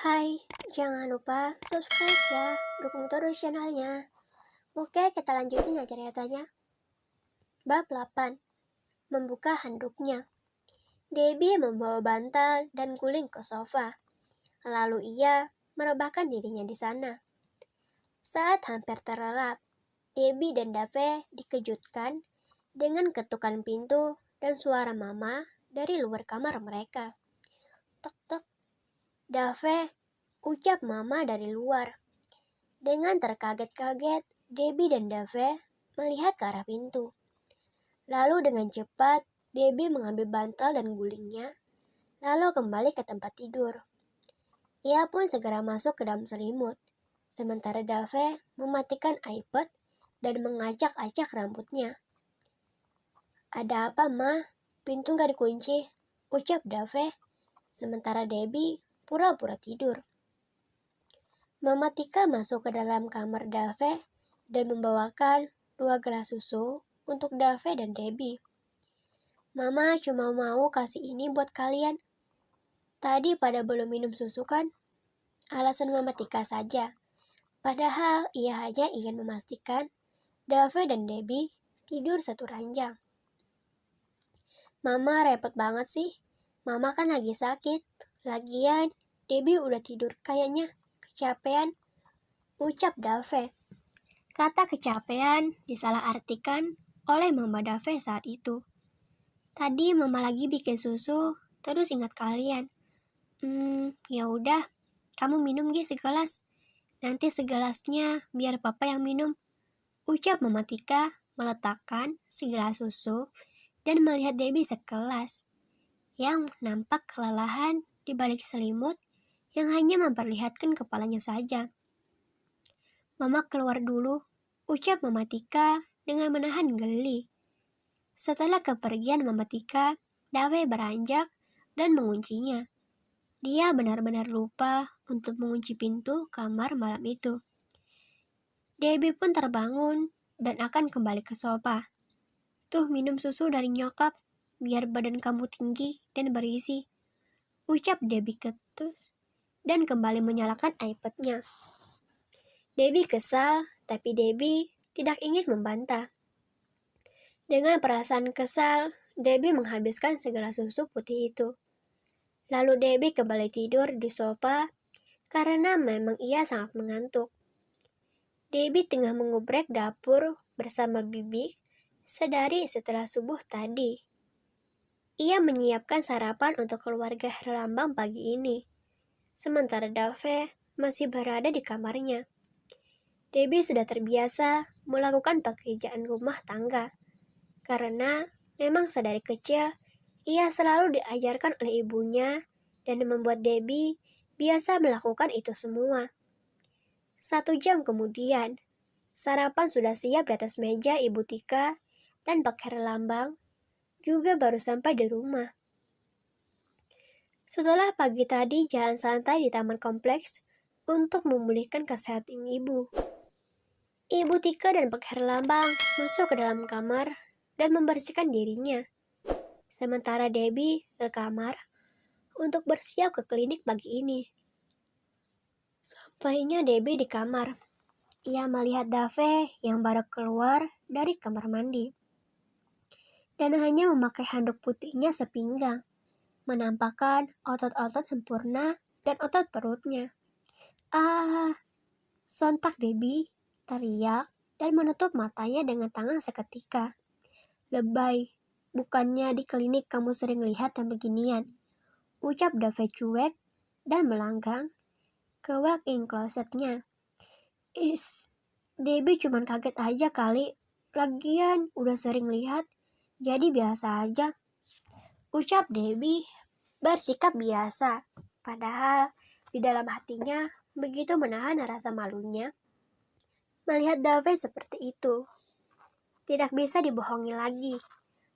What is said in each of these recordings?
Hai, jangan lupa subscribe ya, dukung terus channelnya. Oke, kita lanjutin ya ceritanya. Bab 8. Membuka handuknya. Debbie membawa bantal dan guling ke sofa. Lalu ia merebahkan dirinya di sana. Saat hampir terlelap, Debbie dan Dave dikejutkan dengan ketukan pintu dan suara mama dari luar kamar mereka. Tok tok. Dave, ucap mama dari luar. Dengan terkaget-kaget, Debbie dan Dave melihat ke arah pintu. Lalu dengan cepat, Debbie mengambil bantal dan gulingnya, lalu kembali ke tempat tidur. Ia pun segera masuk ke dalam selimut, sementara Dave mematikan iPad dan mengacak-acak rambutnya. Ada apa, Ma? Pintu gak dikunci, ucap Dave, sementara Debbie pura-pura tidur. Mama Tika masuk ke dalam kamar Dave dan membawakan 2 gelas susu untuk Dave dan Debbie. Mama cuma mau kasih ini buat kalian. Tadi pada belum minum susu kan? Alasan Mama Tika saja. Padahal ia hanya ingin memastikan Dave dan Debbie tidur satu ranjang. Mama repot banget sih. Mama kan lagi sakit. Lagian Debbie udah tidur kayaknya. Kecapean, ucap Dave. Kata kecapean disalahartikan oleh Mama Dave saat itu. Tadi Mama lagi bikin susu, terus ingat kalian. Ya udah, kamu minum segelas. Nanti segelasnya biar Papa yang minum, ucap Mama Tika meletakkan segelas susu dan melihat Debbie sekelas yang nampak kelelahan di balik selimut yang hanya memperlihatkan kepalanya saja. Mama keluar dulu, ucap Mama Tika dengan menahan geli. Setelah kepergian Mama Tika, Dave beranjak dan menguncinya. Dia benar-benar lupa untuk mengunci pintu kamar malam itu. Debbie pun terbangun dan akan kembali ke sofa. Tuh minum susu dari nyokap, biar badan kamu tinggi dan berisi, ucap Debbie ketus dan kembali menyalakan iPad-nya. Debbie kesal, tapi Debbie tidak ingin membantah. Dengan perasaan kesal, Debbie menghabiskan segelas susu putih itu. Lalu Debbie kembali tidur di sofa karena memang ia sangat mengantuk. Debbie tengah mengubrek dapur bersama Bibi sedari setelah subuh tadi. Ia menyiapkan sarapan untuk keluarga Herlambang pagi ini, sementara Dave masih berada di kamarnya. Debbie sudah terbiasa melakukan pekerjaan rumah tangga, karena memang sedari kecil ia selalu diajarkan oleh ibunya dan membuat Debbie biasa melakukan itu semua. 1 jam kemudian, sarapan sudah siap di atas meja Ibu Tika dan Pak Herlambang juga baru sampai di rumah. Setelah pagi tadi jalan santai di taman kompleks untuk memulihkan kesehatan ibu. Ibu Tika dan Pak Herlambang masuk ke dalam kamar dan membersihkan dirinya. Sementara Debbie ke kamar untuk bersiap ke klinik pagi ini. Sampainya Debbie di kamar, ia melihat Dave yang baru keluar dari kamar mandi. Dan hanya memakai handuk putihnya sepinggang, menampakkan otot-otot sempurna dan otot perutnya. Sontak Debbie teriak dan menutup matanya dengan tangan seketika. Lebay, bukannya di klinik kamu sering lihat yang beginian, ucap Dave cuek dan melanggang ke walk-in closetnya. Debbie cuman kaget aja kali, lagian udah sering lihat, jadi biasa aja, ucap Debbie bersikap biasa, padahal di dalam hatinya begitu menahan rasa malunya. Melihat Dave seperti itu, tidak bisa dibohongi lagi.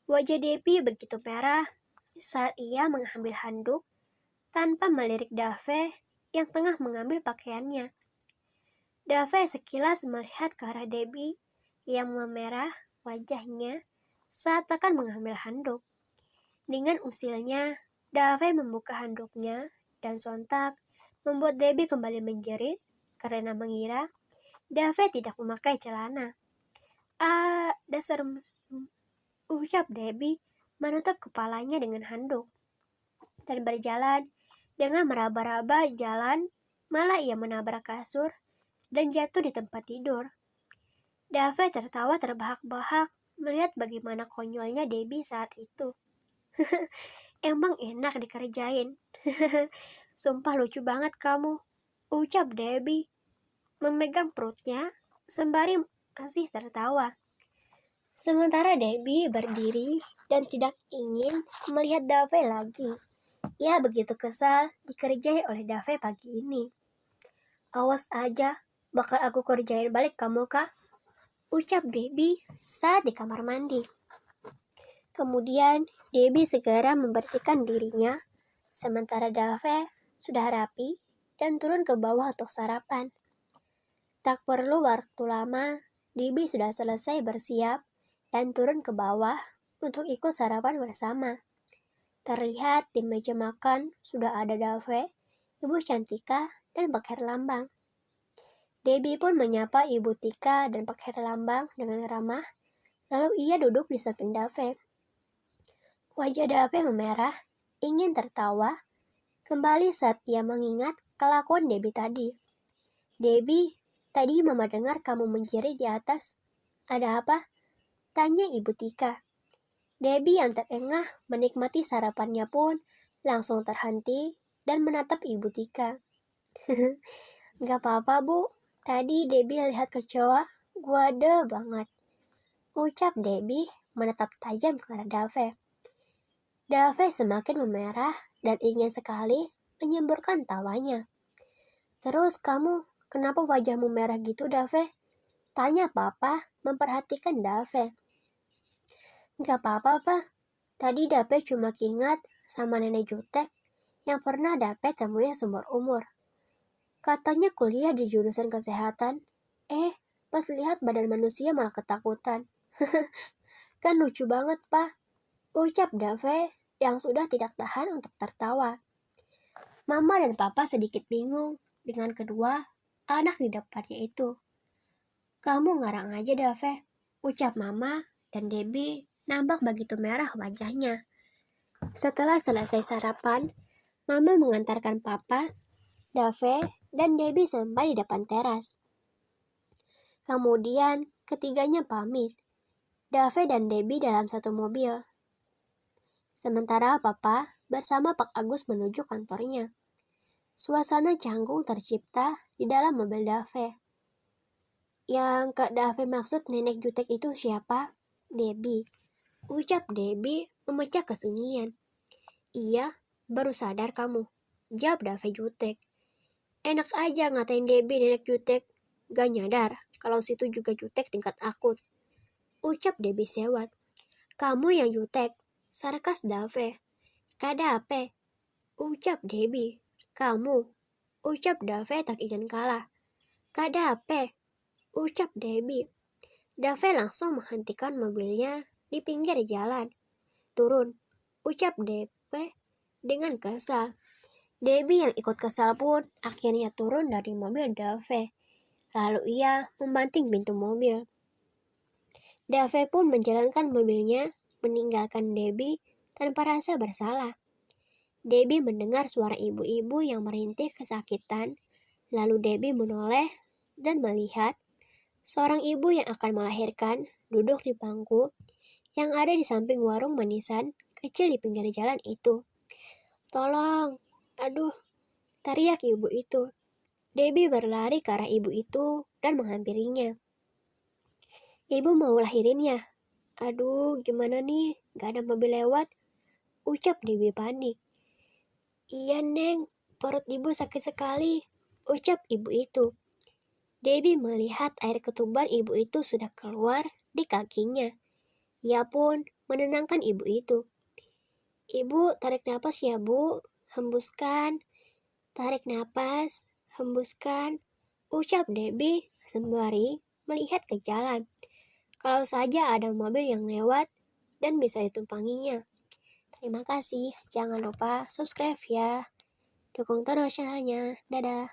Wajah Debbie begitu merah saat ia mengambil handuk tanpa melirik Dave yang tengah mengambil pakaiannya. Dave sekilas melihat ke arah Debbie yang memerah wajahnya saat akan mengambil handuk. Dengan usilnya, Dave membuka handuknya dan sontak membuat Debbie kembali menjerit karena mengira Dave tidak memakai celana. Ah, dasar ucap Debbie menutup kepalanya dengan handuk dan berjalan dengan meraba-raba jalan, malah ia menabrak kasur dan jatuh di tempat tidur. Dave tertawa terbahak-bahak melihat bagaimana konyolnya Debbie saat itu. Emang enak dikerjain. Sumpah lucu banget kamu, ucap Debbie, memegang perutnya sembari masih tertawa. Sementara Debbie berdiri dan tidak ingin melihat Dave lagi. Ia begitu kesal dikerjai oleh Dave pagi ini. Awas aja, bakal aku kerjain balik kamu, Kak, ucap Debbie saat di kamar mandi. Kemudian Debbie segera membersihkan dirinya, sementara Dave sudah rapi dan turun ke bawah untuk sarapan. Tak perlu waktu lama, Debbie sudah selesai bersiap dan turun ke bawah untuk ikut sarapan bersama. Terlihat di meja makan sudah ada Dave, Ibu Cantika, dan Pak Herlambang. Debbie pun menyapa Ibu Tika dan Pak Herlambang dengan ramah, lalu ia duduk di samping Dave. Wajah Dave memerah, ingin tertawa, kembali saat ia mengingat kelakuan Debbie tadi. Debbie, tadi Mama dengar kamu menjerit di atas. Ada apa? Tanya Ibu Tika. Debbie yang terengah menikmati sarapannya pun langsung terhenti dan menatap Ibu Tika. Gak apa-apa, Bu. Tadi Debbie lihat kecoa, gua ada banget. Ucap Debbie menatap tajam ke arah Dave. Dave semakin memerah dan ingin sekali menyemburkan tawanya. Terus kamu, kenapa wajahmu merah gitu, Dave? Tanya Papa memperhatikan Dave. Gak apa-apa, Pak. Tadi Dave cuma ingat sama nenek jutek yang pernah Dave temui seumur umur. Katanya kuliah di jurusan kesehatan. Pas lihat badan manusia malah ketakutan. Kan lucu banget, Pak, ucap Dave yang sudah tidak tahan untuk tertawa. Mama dan Papa sedikit bingung dengan kedua anak di depannya itu. Kamu ngarang aja, Dave, ucap Mama, dan Debbie nampak begitu merah wajahnya. Setelah selesai sarapan, Mama mengantarkan Papa, Dave, dan Debbie sampai di depan teras. Kemudian ketiganya pamit. Dave dan Debbie dalam satu mobil. Sementara Papa bersama Pak Agus menuju kantornya. Suasana canggung tercipta di dalam mobil Dave. Yang Kak Dave maksud nenek jutek itu siapa? Debbie. Ucap Debbie memecah kesunyian. Iya, baru sadar kamu. Jawab Dave jutek. Enak aja ngatain Debbie nenek jutek. Gak nyadar kalau situ juga jutek tingkat akut. Ucap Debbie sewot. Kamu yang jutek. Sarkas Dave. Kadape? Ucap Debbie. Kamu. Ucap Dave tak ingin kalah. Kadape? Ucap Debbie. Dave langsung menghentikan mobilnya di pinggir jalan. Turun. Ucap Dave dengan kesal. Debbie yang ikut kesal pun akhirnya turun dari mobil Dave. Lalu ia membanting pintu mobil. Dave pun menjalankan mobilnya, meninggalkan Debbie tanpa rasa bersalah. Debbie mendengar suara ibu-ibu yang merintih kesakitan, lalu Debbie menoleh dan melihat seorang ibu yang akan melahirkan duduk di bangku yang ada di samping warung manisan kecil di pinggir jalan itu. Tolong, aduh, teriak ibu itu. Debbie berlari ke arah ibu itu dan menghampirinya. Ibu mau lahirinnya. Aduh, gimana nih? Gak ada mobil lewat. Ucap Debbie panik. Iya, Neng. Perut ibu sakit sekali. Ucap ibu itu. Debbie melihat air ketuban ibu itu sudah keluar di kakinya. Ia pun menenangkan ibu itu. Ibu, tarik napas ya, Bu. Hembuskan. Tarik napas. Hembuskan. Ucap Debbie sembari melihat ke jalan. Kalau saja ada mobil yang lewat dan bisa ditumpanginya. Terima kasih. Jangan lupa subscribe ya. Dukung terus channelnya. Dadah.